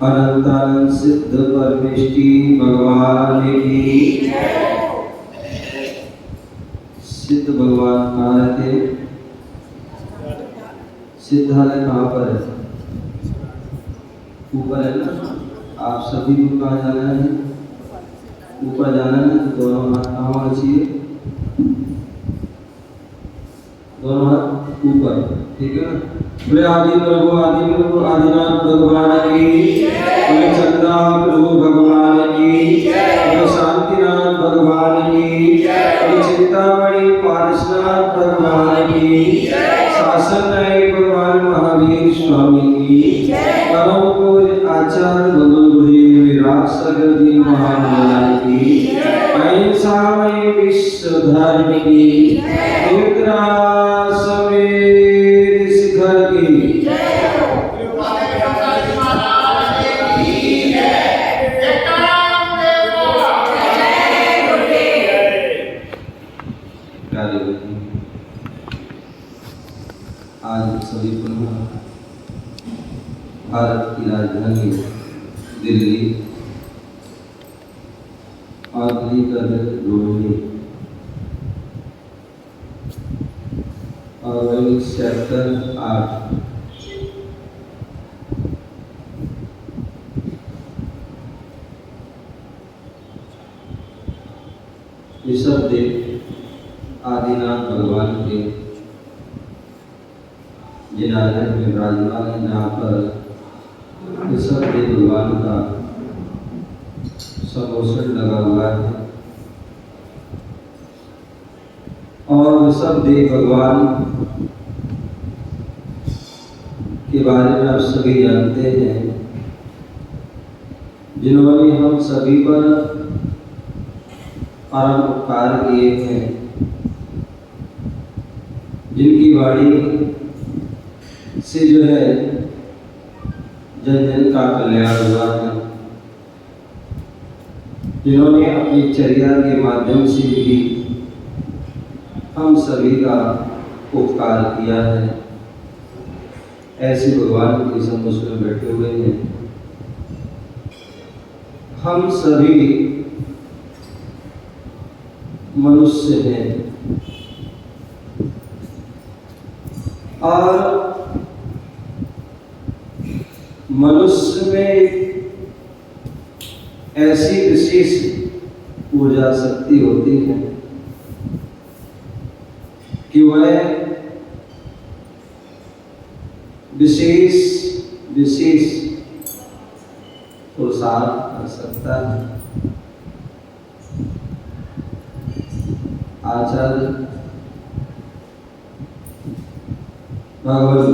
अनंतानंद सिद्ध परमेष्टि भगवान की। सिद्ध भगवान कहाँ रहते? सिद्धालय कहाँ पर है? ऊपर है ना। आप सभी को कहाँ जाना है? ऊपर जाना है। तो दोनों हाथ कहाँ होना चाहिए? दोनों हाथ ऊपर, ठीक है ना। बोले आदि प्रभु आदिनाथ भगवान की, बोले चंद्रा प्रभु भगवान की, बोले शांतिनाथ भगवान की, बोले चिंतामणि पारसनाथ भगवान की, शासन नायक भगवान महावीर स्वामी की, परम पूज्य आचार्य भगवान गुरुदेव विराट सागर जी महाराज की, अहिंसामय विश्व धर्म की, समेत शिखर की। आज सभी पुनः भारत की राजधानी दिल्ली और दिल्ली का रोहिणी और वही सेक्टर 8 ऋषभ देव आदिनाथ भगवान के जिनालय में विराजमान है, जहाँ पर ऋषभ देव भगवान का समोषण लगा हुआ है। और ऋषभ देव भगवान के बारे में आप सभी जानते हैं, जिन्होंने हम सभी पर परम उपकार किए हैं, जिनकी वाणी से जो है जन जन का कल्याण हुआ है, जिन्होंने अपनी चर्या के माध्यम से भी हम सभी का उपकार किया है। ऐसे भगवान के समुख में बैठे हुए हैं। हम सभी मनुष्य हैं और मनुष्य में ऐसी विशेष ऊर्जा शक्ति होती है कि वह विशेष पुरुषार्थ कर सकता है। आचार्य भगवान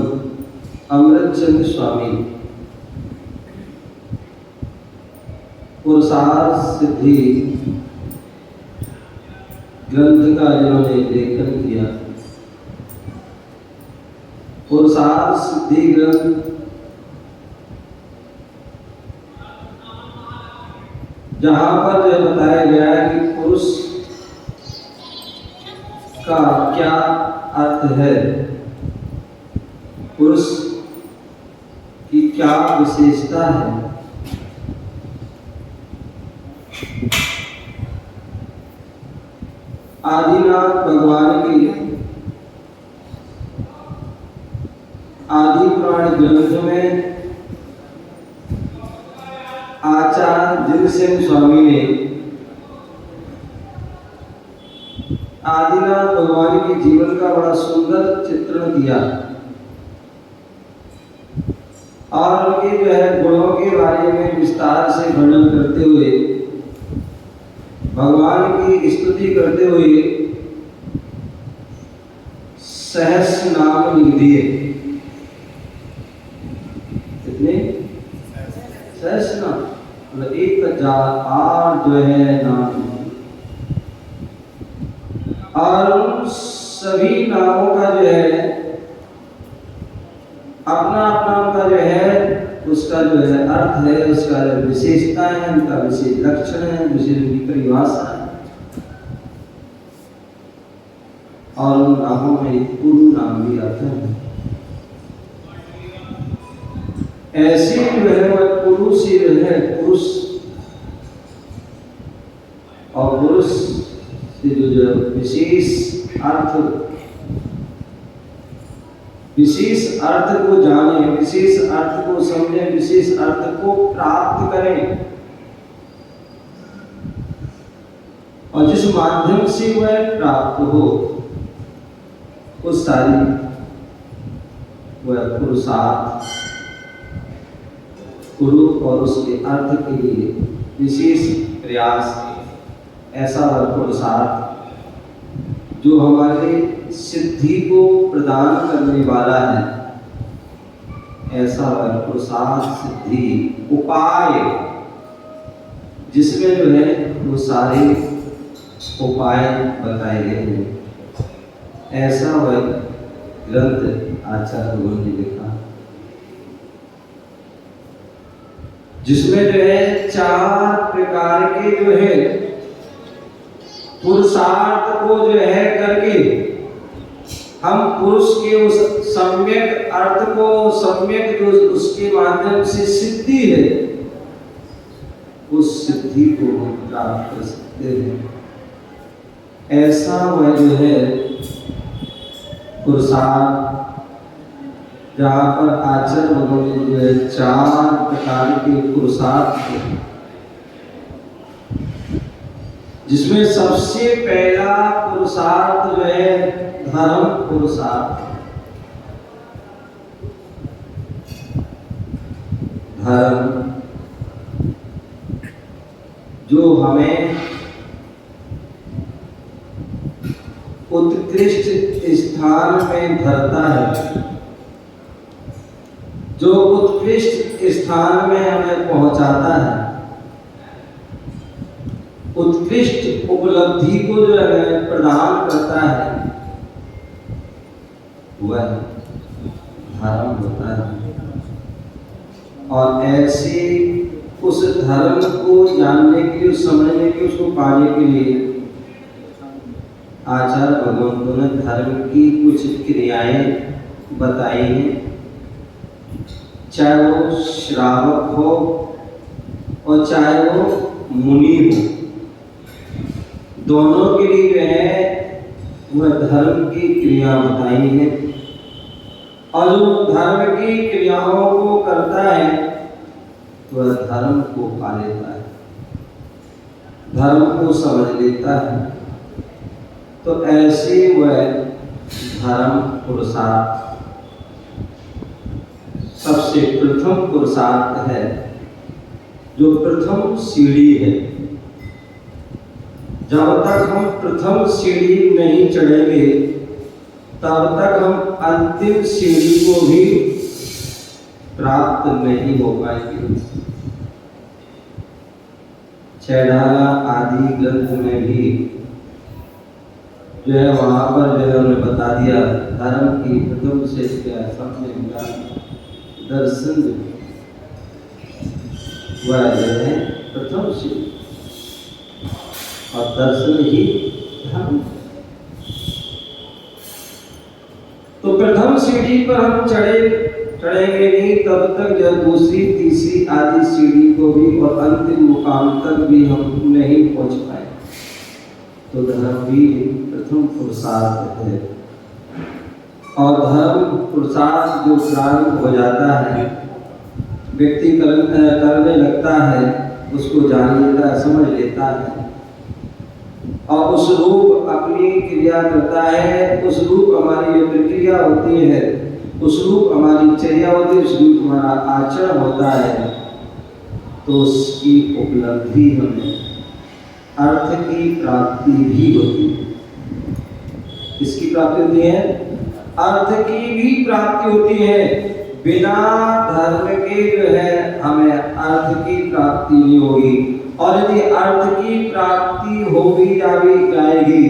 अमृतचंद्र स्वामी पुरुषार्थ सिद्धि ग्रंथ का इन्होंने लेखन किया। पुरुषार्थ सिद्धि ग्रंथ जहां पर यह बताया गया है कि पुरुष का क्या अर्थ है, पुरुष की क्या विशेषता है, आदिनाथ भगवान की आदि पुराण ग्रंथ में आचार्य जिनसेन स्वामी ने आदिनाथ भगवान के जीवन का बड़ा सुंदर चित्रण किया और उनके जो है गुणों के बारे में विस्तार से वर्णन करते हुए, भगवान की स्तुति करते हुए सहस्र नाम लिख दिए। कितने? सहस्र नाम, मतलब 1008 जो है नाम। और उन सभी नामों का जो है अपना अपना उनका जो है उसका जो है अर्थ है, उसका विशेषता है, उनका विशेष लक्षण है, विशेष उनकी परिभाषा है। और उन नामों में पुरु नाम भी आते हैं। ऐसे जो है वह पुरुष ही है, पुरुष और पुरुष से जो विशेष अर्थ को जाने, विशेष अर्थ को समझे, विशेष अर्थ को प्राप्त करें और जिस माध्यम से वह प्राप्त हो उस सारी वह पुरुषार्थ गुरु और उसके अर्थ के लिए विशेष प्रयास, ऐसा वह पुरुषार्थ जो हमारे सिद्धि को प्रदान करने वाला है, ऐसा वह पुरुषार्थ सिद्धि उपाय जिसमें जो है वो सारे उपाय बताए गए हैं, ऐसा वह ग्रंथ आचार्य ने लिखा, जिसमें जो है 4 प्रकार के जो है पुरुषार्थ को जो है करके हम पुरुष के उस सम्यक अर्थ को, सम्यक जो उसके माध्यम से सिद्धि है, उस सिद्धि को हम प्राप्त कर सकते हैं। ऐसा वह जो है पुरुषार्थ, जहाँ पर आचार्य भगवान ने जो है 4 प्रकार के पुरुषार्थ, जिसमें सबसे पहला पुरुषार्थ जो है धर्म पुरुषार्थ। धर्म जो हमें उत्कृष्ट स्थान में धरता है, जो उत्कृष्ट स्थान में हमें पहुंचाता है, उत्कृष्ट उपलब्धि को जो है प्रदान करता है, वह धर्म होता है। और ऐसे उस धर्म को जानने के लिए, समझने के लिए, उसको पाने के लिए आचार्य भगवंतों ने धर्म की कुछ क्रियाएं बताई हैं, चाहे वो श्रावक हो और चाहे वो मुनि हो, दोनों के लिए जो है वह धर्म की क्रिया बताई है। और जो धर्म की क्रियाओं को करता है वह धर्म को पा लेता है, धर्म को समझ लेता है। तो ऐसे वह धर्म पुरुषार्थ सबसे प्रथम पुरुषार्थ है, जो प्रथम सीढ़ी है। जब तक हम प्रथम सीढ़ी नहीं चढ़ेंगे तब तक हम अंतिम सीढ़ी को भी प्राप्त नहीं हो पाएंगे। छैढाला आदि ग्रंथ में भी जो है वहां पर जो है उन्होंने बता दिया धर्म की प्रथम से क्या सबसे दर्शन वह जो है प्रथम सीढ़ी, और दर्शन ही धर्म। तो प्रथम सीढ़ी पर हम चढ़ेंगे नहीं तब तक जो दूसरी तीसरी आदि सीढ़ी को भी और अंतिम मुकाम तक भी हम नहीं पहुंच पाए। तो धर्म भी प्रथम पुरुषार्थ है, और धर्म पुरुषार्थ जो प्रारंभ हो जाता है, व्यक्ति करने लगता है, उसको जान लेता है, समझ लेता है और उस रूप अपनी क्रिया करता है, उस रूप हमारी जो प्रक्रिया होती है, उस रूप हमारी चर्या होती है, उस रूप हमारा आचरण होता है, तो उसकी उपलब्धि हमें अर्थ की प्राप्ति भी होती है। किसकी प्राप्ति होती है? अर्थ की भी प्राप्ति होती है। बिना धर्म के जो है हमें अर्थ की प्राप्ति नहीं होगी, और यदि अर्थ की प्राप्ति हो भी जाएगी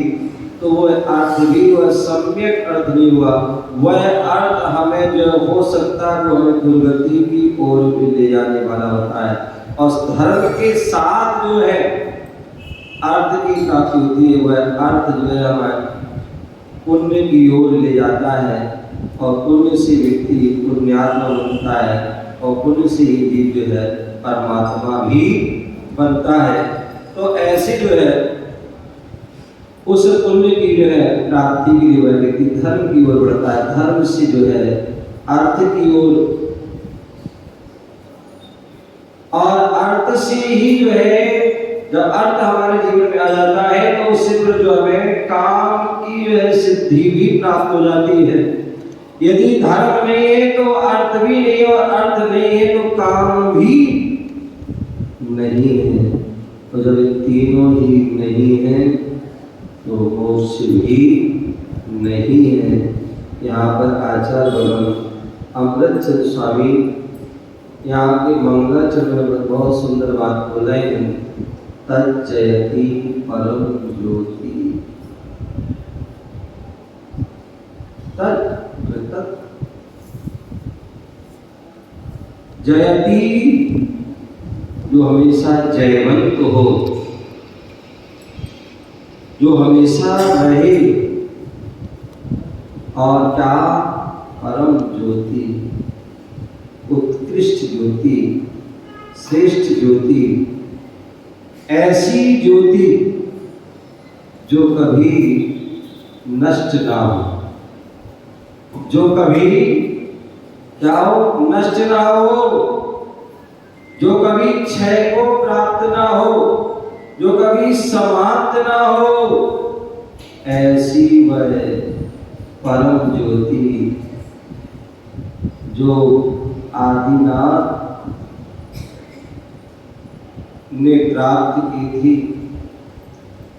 तो वह अर्थ भी वह सम्यक अर्थ नहीं हुआ। वह अर्थ हमें जो हो सकता है वो हमें दुर्गति की ओर भी ले जाने वाला होता है। और धर्म के साथ जो है अर्थ की प्राप्ति होती है, वह अर्थ जो है हमें पुण्य की ओर ले जाता है, और पुण्य से व्यक्ति पुण्यात्मा बनता है, और पुण्य से ही जीव जो है परमात्मा भी बनता है। तो ऐसे जो है उस पुण्य की जो है प्राप्ति के लिए वह व्यक्ति धर्म की ओर बढ़ता है, धर्म से जो है अर्थ की ओर, और अर्थ से ही जो है जब अर्थ हमारे जीवन में आ जाता है तो उससे जो हमें काम की जो है सिद्धि भी प्राप्त हो जाती है। यदि धर्म नहीं है तो अर्थ भी नहीं, और अर्थ नहीं है तो काम भी नहीं है। तो जब तीनों ही नहीं है तो मोक्ष भी नहीं है। यहाँ पर आचार्य भगवान अमृतचंद्र स्वामी यहाँ के मंगलाचरण में बहुत सुंदर बात बोला है, तज्जयति परम ज्योति। जयति जो हमेशा जयवंत हो, जो हमेशा रहे, और क्या परम ज्योति, उत्कृष्ट ज्योति, श्रेष्ठ ज्योति, ऐसी ज्योति जो कभी नष्ट ना हो, जो कभी क्या हो, नष्ट ना हो, जो कभी क्षय को प्राप्त ना हो, जो कभी समाप्त ना हो, ऐसी वह परम ज्योति जो आदिनाथ ने प्राप्त की थी,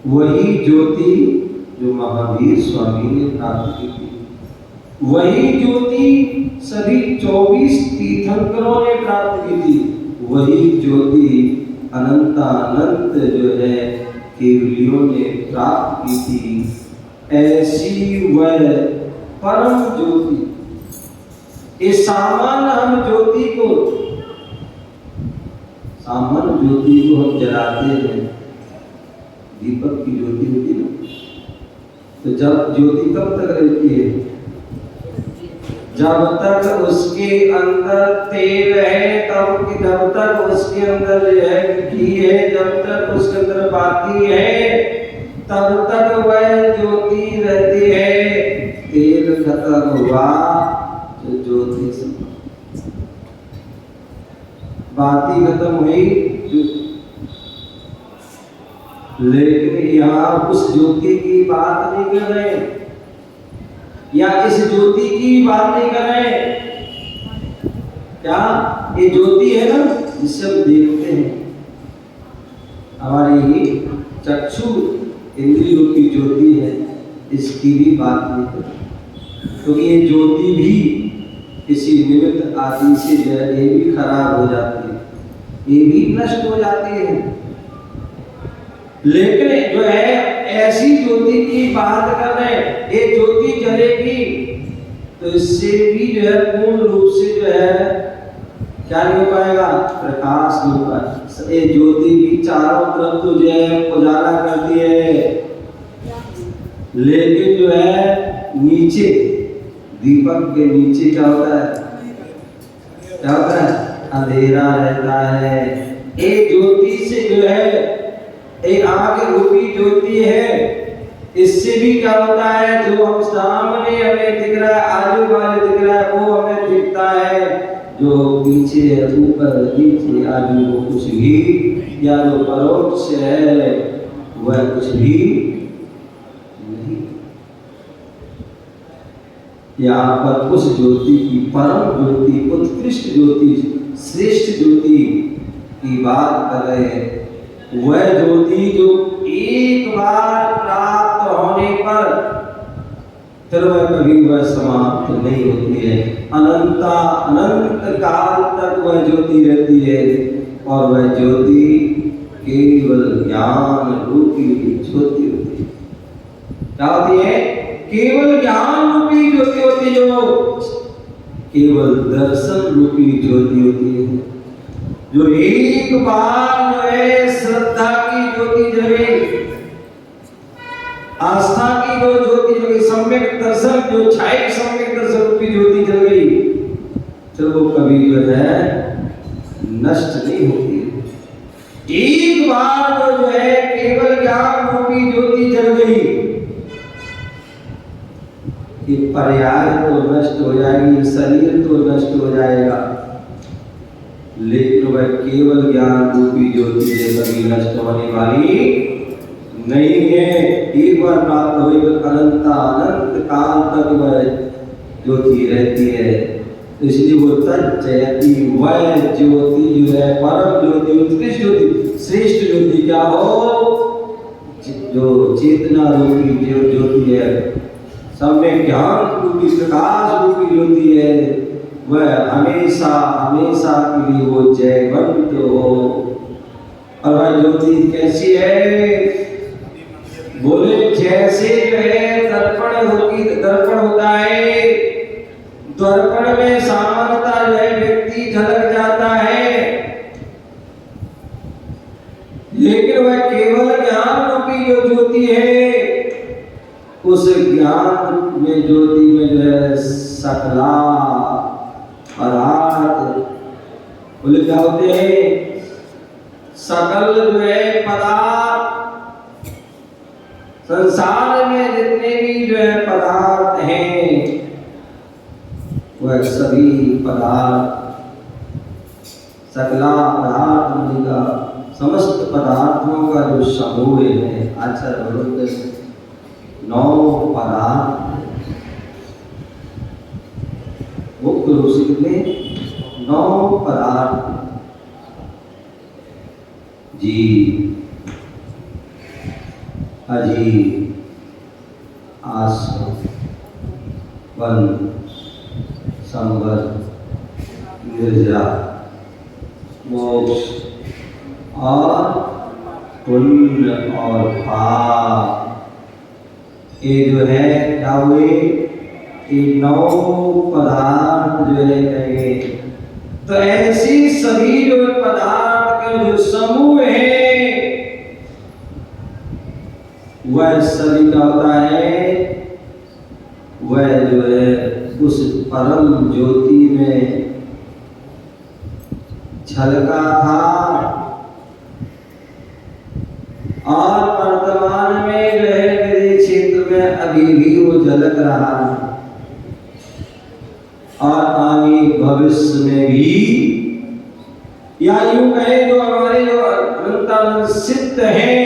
वही ज्योति जो महावीर स्वामी ने प्राप्त की थी, वही ज्योति सभी 24 तीर्थंकरों ने प्राप्त की थी, वही ज्योति अनंतानंत जो है केवलियों ने प्राप्त की थी। ऐसी वह परम ज्योति, इस सामान्य हम ज्योति को, सामान्य ज्योति को हम जलाते हैं, दीपक की ज्योति होती है, तो जब ज्योति कब तक रहती है? जब तक उसके अंदर तेल है, जब तक उसके अंदर जो है घी है, जब तक उसके अंदर बाती है, तब तक वह ज्योति रहती है। तेल खत्म हुआ तो बात ही खत्म हुई। लेकिन यहाँ उस ज्योति की बात नहीं कर रहे, या इस ज्योति की बात नहीं कर रहे। क्या ये ज्योति है ना जिससे हम देखते हैं, हमारी चक्षु इंद्रिय रूपी ज्योति है, इसकी भी बात नहीं करते, क्योंकि ये ज्योति भी किसी निमित्त आदि से जो है ये भी खराब हो जाती है, ये भी नष्ट हो जाती है। लेकिन जो है ऐसी ज्योति की बात कर रहे हैं, ये ज्योति जलेगी तो इससे भी जो है पूर्ण रूप से जो है क्या नहीं हो पाएगा, प्रकाश नहीं हो पाएगा। ये ज्योति भी चारों तरफ तो जो है उजाला करती है, लेकिन जो है नीचे दीपक के नीचे क्या होता है, क्या होता है, अंधेरा रहता है। एक ज्योति से जो है एक आग रूपी ज्योति है, इससे भी क्या होता है, जो हम सामने हमें दिख रहा है, आजू बाजू दिख रहा है, वो हमें दिखता है। जो पीछे ऊपर नीचे आदि वो कुछ भी, या जो परोक्ष है वह कुछ भी नहीं। यहाँ पर उस ज्योति की, परम ज्योति, उत्कृष्ट ज्योति, श्रेष्ठ ज्योति की बात कर रहे हैं। वह ज्योति जो एक बार प्राप्त होने पर फिर वह कभी वह समाप्त नहीं होती है, अनंत काल तक वह ज्योति रहती है। और वह ज्योति केवल ज्ञान रूपी ज्योति होती है। क्या होती है? केवल ज्ञान रूपी ज्योति होती है, जो केवल दर्शन रूपी ज्योति होती है, जो एक बार जो है श्रद्धा की ज्योति जले, आस्था की जो ज्योति जल गई, सम्यक दर्शन जो छाई, सम्यक दर्शन रूपी ज्योति जल गई, तो वो कभी जो है नष्ट नहीं होती। एक बार जो है केवल ज्ञान रूपी ज्योति जल गई, कि पर्याय तो नष्ट हो जाएगी, शरीर तो नष्ट हो जाएगा, लेकिन वह केवल ज्ञान रूपी ज्योति है, कभी नष्ट होने वाली नहीं है। एक बार प्राप्त हुई तो अनंत काल तक वह ज्योति रहती है। इसलिए वो तज्जयति, वह ज्योति जो है परम ज्योति, उत्कृष्ट ज्योति, श्रेष्ठ ज्योति क्या हो, जो चेतना रूपी जो ज्योति है, सम्यक ज्ञान रूपी प्रकाश रूपी ज्योति है, वह हमेशा हमेशा के लिए वो जयवंत हो। और वह ज्योति कैसी है? बोले जैसे जो है दर्पण होता है, दर्पण में सामर्थ्य जो है व्यक्ति झलक जाता है, लेकिन वह केवल ज्ञान रूपी जो ज्योति है, उस ज्ञान में ज्योति में जो है सकला पदार्थ, बोले क्या होते हैं, सकल जो है पदार्थ, संसार में जितने भी जो है पदार्थ हैं, वह सभी पदार्थ, सकला पदार्थ मिलेगा, समस्त पदार्थों का जो समूह है, आचार्य बोलते हैं 9 पदार्थ, मुख्य रूप से कितने? 9 पदार्थ जी, अजीव, आश्रम, वन, संवर, निर्जरा, मोक्ष और पुण्य और पाप, ये जो है क्या हुए, ये 9 पदार्थ जो है कहेंगे। तो ऐसी सभी जो पदार्थ का जो समूह है, वह सभी का होता है, वह जो है उस परम ज्योति में झलका था, और वर्तमान में जो है मेरे क्षेत्र में अभी भी वो झलक रहा है, और आगे भविष्य में भी या यूं कहें जो हमारे जो अनंतानंद सिद्ध हैं,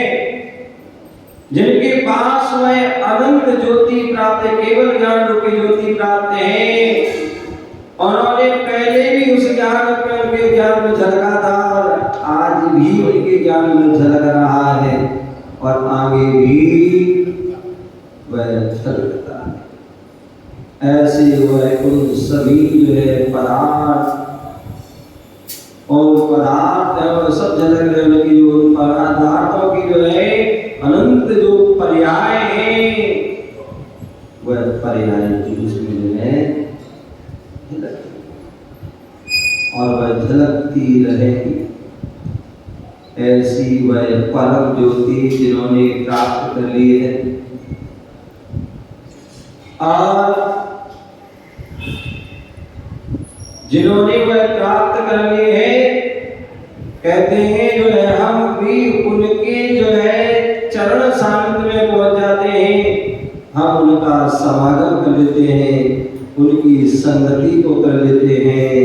जिनके पास वह अनंत ज्योति प्राप्त है, केवल ज्ञान रूपी ज्योति प्राप्त है, उन्होंने पहले भी उस ज्ञान में उनके ज्ञान में झलका था और आज भी उनके ज्ञान में झलक रहा है और आगे भी वह झलकता है। ऐसे वह उन सभी जो है पदार्थ और पदार्थ है और सब झलक रहे की जो पदार्थों की जो है अनंत जो पर्याय है, वह पर्याय की उसमें जो है और वह झलकती रहेगी। ऐसी वह परम ज्योति जिन्होंने प्राप्त कर ली है और जिन्होंने वह प्राप्त कर लिए है, कहते हैं जो है हम भी उनके जो है चरण सानिध्य में पहुंच जाते हैं, हम उनका समागम कर लेते हैं, उनकी संगति को कर लेते हैं,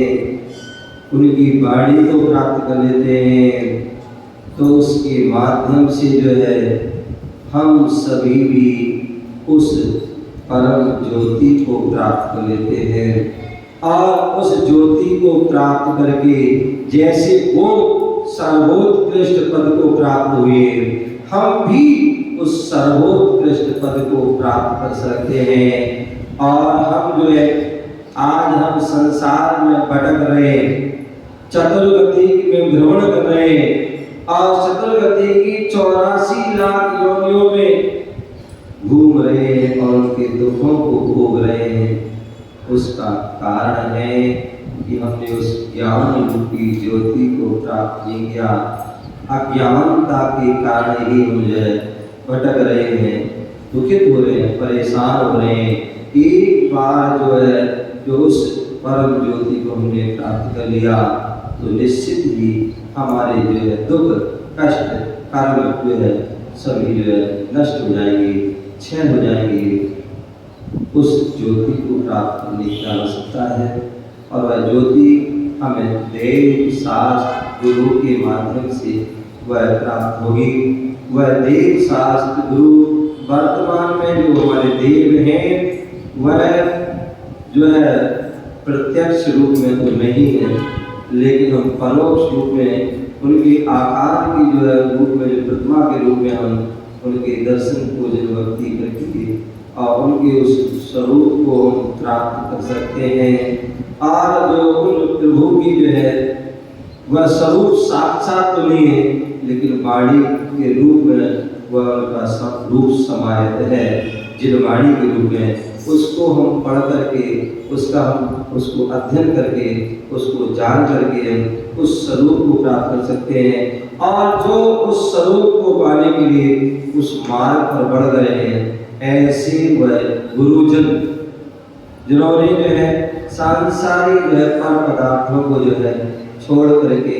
उनकी वाणी को प्राप्त कर लेते हैं। तो उसके माध्यम से जो है हम सभी भी उस परम ज्योति को प्राप्त कर लेते हैं और उस ज्योति को प्राप्त करके जैसे वो सर्वोत्कृष्ट पद को प्राप्त हुए, हम भी उस सर्वोत्कृष्ट पद को प्राप्त कर सकते हैं। और हम जो है आज हम संसार में भटक रहे, चतुर्गति में भ्रमण कर रहे हैं और चतुर्गति की 84 लाख योनियों में घूम रहे हैं और उनके दुखों को भोग रहे हैं। उसका कारण है कि हमने उस ज्ञान रूपी ज्योति को प्राप्त नहीं किया। अज्ञानता के कारण ही मुझे भटक रहे हैं, दुखित हो रहे हैं, परेशान हो रहे हैं। एक बार जो है जो उस परम ज्योति को हमने प्राप्त कर लिया तो निश्चित ही हमारे जो है दुख कष्ट कर्म जो है सभी जो है नष्ट हो जाएंगे, क्षय हो जाएंगे। उस ज्योति को प्राप्त करने की आवश्यकता है और वह ज्योति हमें देव शास्त्र गुरु के माध्यम से वह प्राप्त होगी। वह देव शास्त्र गुरु वर्तमान में जो हमारे देव हैं वह जो है प्रत्यक्ष रूप में तो नहीं है, लेकिन हम परोक्ष रूप में उनके आकार की जो है रूप में जो प्रतिमा के रूप में हम उनके दर्शन पूजन भक्ति करके और उनके उस स्वरूप को हम प्राप्त कर सकते हैं। और जो उन प्रभु की जो है वह स्वरूप साक्षात तो नहीं है, लेकिन वाणी के रूप में वह उनका रूप समाहित है। जिन वाणी के रूप में उसको हम पढ़ करके हम उसको अध्ययन करके उसको जान करके हम उस स्वरूप को प्राप्त कर सकते हैं। और जो उस स्वरूप को पाने के लिए उस मार्ग पर बढ़ गए हैं, ऐसे वह गुरुजन जिन्होंने जो है सांसारिक जो है पर पदार्थों को जो है छोड़ करके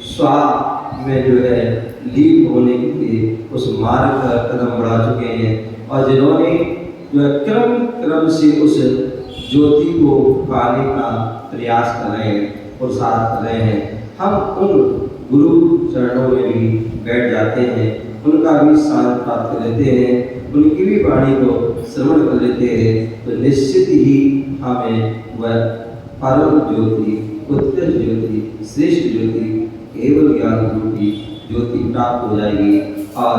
स्वाद में जो है लीप होने के लिए उस मार्ग पर कदम बढ़ा चुके हैं और जिन्होंने जो है क्रम से उस ज्योति को पाने का प्रयास कर रहे हैं, पुरुषार्थ कर रहे हैं। हम उन गुरु चरणों में भी बैठ जाते हैं, उनका भी साथ प्राप्त कर लेते हैं, उनकी भी वाणी को श्रवण कर लेते हैं, तो निश्चित ही हमें वह परम ज्योति, उत्कृष्ट ज्योति, श्रेष्ठ ज्योति, केवल ज्ञान रूपी ज्योति प्राप्त हो जाएगी। और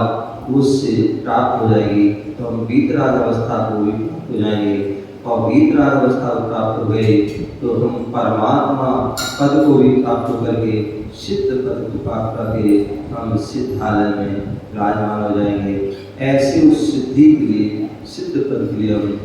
उससे प्राप्त हो जाएगी तो हम वीतराग अवस्था को भी प्राप्त हो जाएंगे और वीतराग अवस्था को प्राप्त हो गए तो हम परमात्मा पद को भी प्राप्त करके सिद्ध पद को प्राप्त करके हम सिद्धालय में विराजमान हो जाएंगे। ऐसे उस सिद्धि के लिए, सिद्ध पद के लिए हम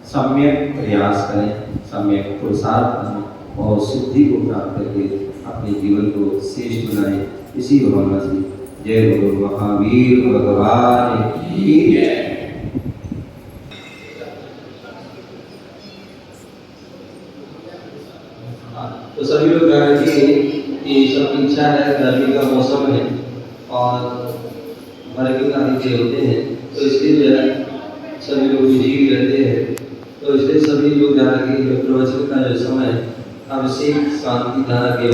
सम्यक प्रयास करें, सम्यक पुरुषार्थ करें और सिद्धि को प्राप्त करके अपने जीवन को श्रेष्ठ बनाएं। इसी भावना से जय गुरु महावीर भगवान की जय। तो सभी लोग जान कि सब इच्छा है, गर्मी का मौसम है और वर्किंग आदि होते हैं, तो इसलिए जो है सभी लोग बिजी रहते हैं। तो इसलिए सभी लोग जान कि प्रवचन का जो समय अब से शांति धारा के